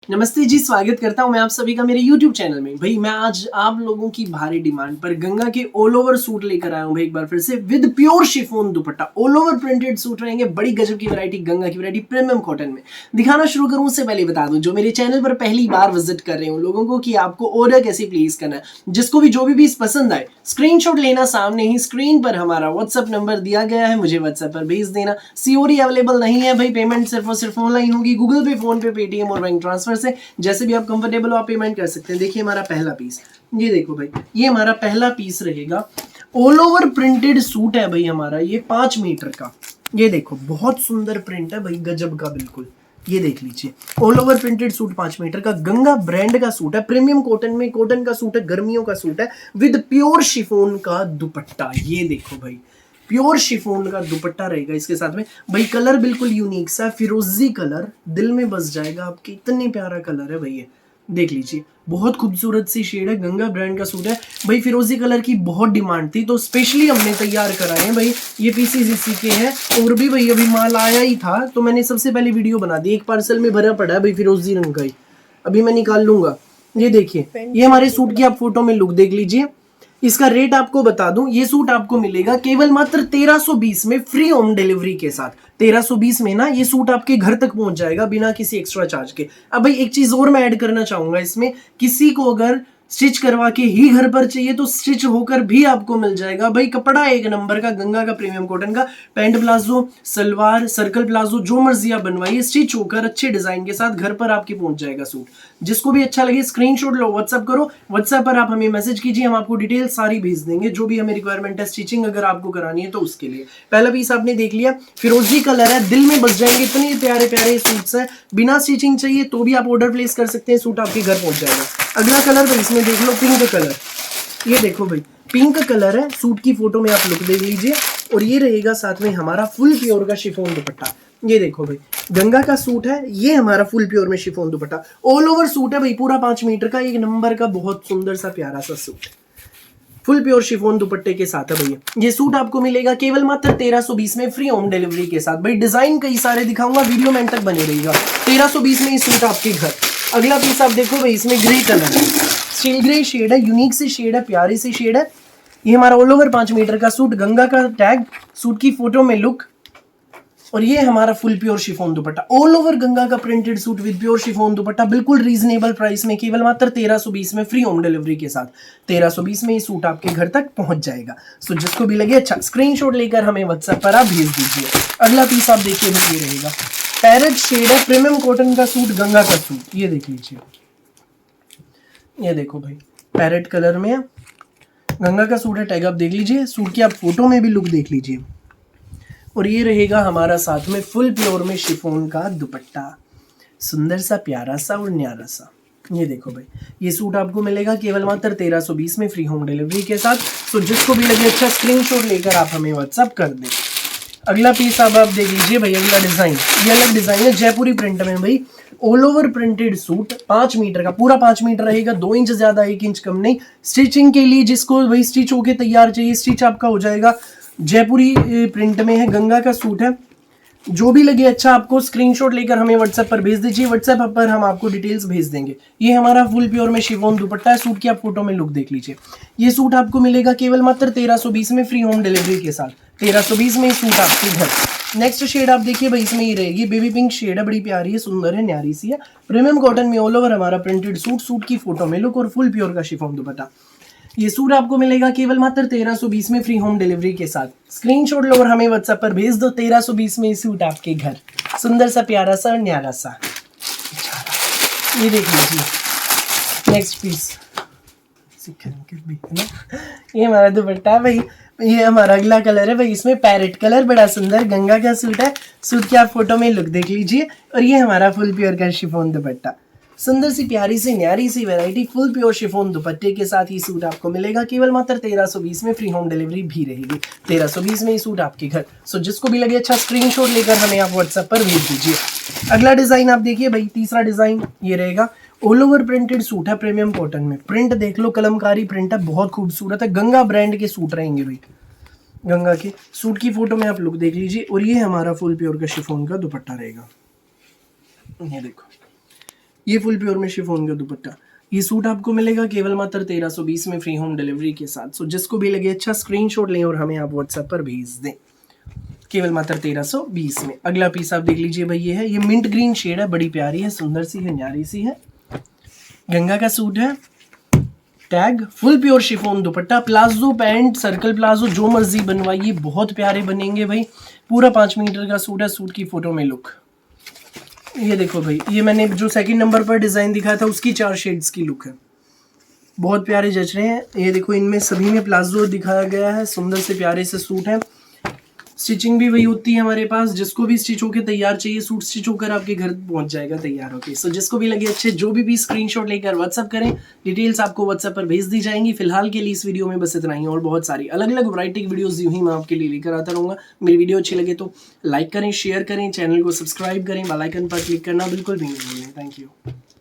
नमस्ते जी, स्वागत करता हूँ मैं आप सभी का मेरे YouTube चैनल में। भाई मैं आज आप लोगों की भारी डिमांड पर गंगा के ऑल ओवर सूट लेकर आया हूँ भाई एक बार फिर से with pure chiffon dupatta. All over printed suit रहेंगे, बड़ी गजब की वैरायटी, गंगा की वैरायटी प्रीमियम कॉटन में। दिखाना शुरू करूँ उससे पहले बता दूं, जो मेरे चैनल पर पहली बार विजिट कर रहे हो लोगों को, कि आपको ऑर्डर कैसे प्लेस करना है। जिसको भी जो भी पीस पसंद आए स्क्रीनशॉट लेना, सामने ही स्क्रीन पर हमारा व्हाट्सएप नंबर दिया गया है, मुझे व्हाट्सएप पर भेज देना। सीओडी अवेलेबल नहीं है भाई, पेमेंट सिर्फ और सिर्फ ऑनलाइन होगी, गूगल पे, फोन पे, पेटीएम और बैंक ट्रांसफर से। जैसे भी आप कंफर्टेबल हो आप पेमेंट कर सकते हैं। देखिए हमारा पहला पीस, ये देखो भाई, ये हमारा पहला पीस रहेगा। ऑल ओवर प्रिंटेड सूट है भाई हमारा, ये 5 मीटर का। ये देखो बहुत सुंदर प्रिंट है भाई, गजब का बिल्कुल। ये देख लीजिए, all over printed suit 5 metre का, गंगा ब्रांड का सूट है, प्रीमियम कॉटन में, कॉटन का सूट है, गर्मियों का सूट है, विद प्योर शिफॉन का दुपट्टा। ये देखो भाई, प्योर शिफॉन का दुपट्टा रहेगा इसके साथ में भाई। कलर बिल्कुल यूनिक सा फिरोजी कलर, दिल में बस जाएगा आपके, इतने प्यारा कलर है भाई। ये देख लीजिए, बहुत खूबसूरत सी शेड है, गंगा ब्रांड का सूट है भाई। फिरोजी कलर की बहुत डिमांड थी तो स्पेशली हमने तैयार कराए हैं भाई। ये पीसेस इसी के हैं, और भी भाई अभी माल आया ही था तो मैंने सबसे पहले वीडियो बना दी। एक पार्सल में भरा पड़ा है भाई फिरोजी रंग का ही, अभी मैं निकाल लूंगा। ये देखिए, ये हमारे सूट की आप फोटो में लुक देख लीजिए। इसका रेट आपको बता दूं, ये सूट आपको मिलेगा केवल मात्र 1320 में, फ्री होम डिलीवरी के साथ। 1320 में ना ये सूट आपके घर तक पहुंच जाएगा बिना किसी एक्स्ट्रा चार्ज के। अब भाई एक चीज और मैं ऐड करना चाहूंगा इसमें, किसी को अगर स्टिच करवा के ही घर पर चाहिए तो स्टिच होकर भी आपको मिल जाएगा भाई। कपड़ा एक नंबर का, गंगा का प्रीमियम कॉटन का, pant palazzo, salwar, circle palazzo, जो मर्जी आप बनवाइए, स्टिच होकर अच्छे डिजाइन के साथ घर पर आपके पहुंच जाएगा सूट। जिसको भी अच्छा लगे स्क्रीनशॉट लो, व्हाट्सएप करो, व्हाट्सएप पर आप हमें मैसेज कीजिए, हम आपको डिटेल सारी भेज देंगे, जो भी हमें रिक्वायरमेंट है, स्टिचिंग अगर आपको करानी है तो उसके लिए। पहला पीस आपने देख लिया, फिरोजी कलर है, दिल में बस जाएंगे, इतने प्यारे प्यारे सूट्स है। बिना स्टिचिंग चाहिए तो भी आप ऑर्डर प्लेस कर सकते हैं, सूट आपके घर पहुंच जाएगा। अगला कलर भाई इसमें देख लो, पिंक कलर। ये देखो भाई, पिंक कलर है, सूट की फोटो में आप लुक देख लीजिए। और ये रहेगा साथ में हमारा फुल प्योर का शिफॉन दुपट्टा। ये देखो भाई, गंगा का सूट है, ये हमारा फुल प्योर में chiffon dupatta, all over suit है भाई, पूरा 5 मीटर का, एक नंबर का, बहुत सुंदर सा प्यारा सा सूट, फुल प्योर शिफॉन दुपट्टे के साथ है भैया। ये सूट आपको मिलेगा केवल मात्र 1320 में, फ्री होम डिलीवरी के साथ भाई। डिजाइन कई सारे दिखाऊंगा, वीडियो में तक बने रहेगा। 1320 में ये सूट आपके घर। अगला पीस आप देखो भाई, इसमें grey colour, steel grey shade है, यूनिक सी शेड है, प्यारी सी शेड है। ये हमारा ऑल ओवर 5 मीटर का सूट, गंगा का टैग, सूट की फोटो में लुक, और ये हमारा full pure chiffon dupatta, all over Ganga का printed suit with pure chiffon dupatta, बिल्कुल रीजनेबल प्राइस में, केवल मात्र 1320 में, फ्री होम डिलीवरी के साथ। 1320 में ये सूट आपके घर तक पहुंच जाएगा। सो जिसको भी लगे अच्छा स्क्रीनशॉट लेकर हमें व्हाट्सएप पर आप भेज दीजिए। अगला पीस आप देखिए, ये रहेगा पैरेट शेड है, प्रीमियम कॉटन का सूट, गंगा का सूट। ये देख लीजिए, ये देखो भाई, पैरेट कलर में गंगा का सूट है, टैग आप देख लीजिए, सूट की आप फोटो में भी लुक देख लीजिए। और ये रहेगा हमारा साथ में फुल प्योर में शिफॉन का दुपट्टा, सुंदर सा, प्यारा सा और न्यारा सा। ये देखो भाई, ये सूट आपको मिलेगा केवल मात्र 1320 में, फ्री होम डिलीवरी के साथ। सो जिसको भी लगे अच्छा स्क्रीनशॉट लेकर आप हमें व्हाट्सएप कर दें। अगला पीस अब आप देख लीजिए भाई, अगला डिजाइन, ये अलग डिजाइन है, जयपुरी प्रिंट में भाई, all over printed suit, 5 metre का, पूरा 5 मीटर रहेगा, 2 इंच ज्यादा, 1 इंच कम नहीं। स्टिचिंग के लिए जिसको भाई स्टिच होके तैयार चाहिए, स्टिच आपका हो जाएगा। जयपुरी प्रिंट में है, गंगा का सूट है। जो भी लगे अच्छा आपको स्क्रीनशॉट लेकर हमें व्हाट्सएप पर भेज दीजिए, व्हाट्सएप पर हम आपको डिटेल्स भेज देंगे। ये हमारा फुल प्योर में शिफॉन दुपट्टा है, सूट की आप फोटो में लुक देख लीजिए। ये सूट आपको मिलेगा केवल मात्र 1320 में, फ्री होम डिलीवरी के साथ। 1320 में ये सूट आपके घर। नेक्स्ट शेड आप देखिए भाई, इसमें ये रहेगी बेबी पिंक शेड है, बड़ी प्यारी है, सुंदर है, न्यारी सी है, प्रीमियम कॉटन में, ऑल ओवर हमारा प्रिंटेड सूट, सूट की फोटो में लुक और फुल प्योर का शिफॉन दुपट्टा। ये सूट आपको मिलेगा केवल मात्र 1320 में, फ्री होम डिलीवरी के साथ। स्क्रीनशॉट लो और हमें व्हाट्सएप पर भेज दो। 1320 में ये सूट आपके घर, सुंदर सा, प्यारा सा और न्यारा सा। ये देख लीजिए नेक्स्ट पीस, ये हमारा दुपट्टा भाई, ये हमारा अगला कलर है भाई, इसमें पैरेट कलर, बड़ा सुंदर, गंगा का सूट है, सूट की आप फोटो में लुक देख लीजिए। और ये हमारा फुल प्योर का शिफॉन दुपट्टा, सुंदर सी, प्यारी सी, न्यारी सी वैरायटी, फुल प्योर शिफॉन दुपट्टे के साथ ये सूट आपको मिलेगा केवल मात्र 1320 में, फ्री होम डिलीवरी भी रहेगी। 1320 में ये सूट आपके घर। सो जिसको भी लगे अच्छा स्क्रीनशॉट लेकर हमें आप व्हाट्सएप पर भेज दीजिए। अगला डिजाइन आप देखिए भाई, तीसरा डिजाइन ये रहेगा, ऑल ओवर प्रिंटेड सूट है, प्रीमियम कॉटन में, प्रिंट देख लो, कलमकारी प्रिंट है, बहुत खूबसूरत है, गंगा ब्रांड के सूट रहेंगे भाई। गंगा के सूट की फोटो में आप लुक देख लीजिए। और ये हमारा फुल प्योर का शिफॉन का दुपट्टा रहेगा, ये देखो ये फुल प्योर में शिफॉन का दुपट्टा। ये सूट आपको मिलेगा केवल मात्र 1320 में, फ्री होम डिलीवरी के साथ। सो जिसको भी लगे अच्छा स्क्रीनशॉट लें और हमें आप व्हाट्सएप पर भेज दें, केवल मात्र 1320 में। अगला पीस आप देख लीजिए भाई, ये मिंट ग्रीन शेड है, बड़ी प्यारी है, सुंदर सी है, न्यारी सी है। गंगा का सूट है, टैग फुल प्योर शिफॉन दुपट्टा, प्लाजो पैंट, सर्कल प्लाजो, जो मर्जी बनवाइए, बहुत प्यारे बनेंगे भाई। पूरा 5 मीटर का सूट है, सूट की फोटो में लुक ये देखो भाई, ये मैंने जो सेकंड नंबर पर डिज़ाइन दिखाया था उसकी 4 शेड्स की लुक है, बहुत प्यारे जच रहे हैं। ये देखो, इनमें सभी में प्लाजो दिखाया गया है, सुंदर से प्यारे से सूट है। स्टिचिंग भी वही होती है हमारे पास, जिसको भी स्टिच होकर तैयार चाहिए सूट स्टिच होकर आपके घर पहुंच जाएगा तैयार होके। सो जिसको भी लगे अच्छे, जो भी स्क्रीनशॉट लेकर व्हाट्सअप करें, डिटेल्स आपको व्हाट्सएप पर भेज दी जाएंगी। फिलहाल के लिए इस वीडियो में बस इतना ही, और बहुत सारी अलग अलग वैरायटी की वीडियोस यूं ही मैं आपके लिए लेकर आता रहूँगा। मेरी वीडियो अच्छी लगे तो लाइक करें, शेयर करें, चैनल को सब्सक्राइब करें, बेल आइकन पर क्लिक करना बिल्कुल भी नहीं भूलें। Thank you.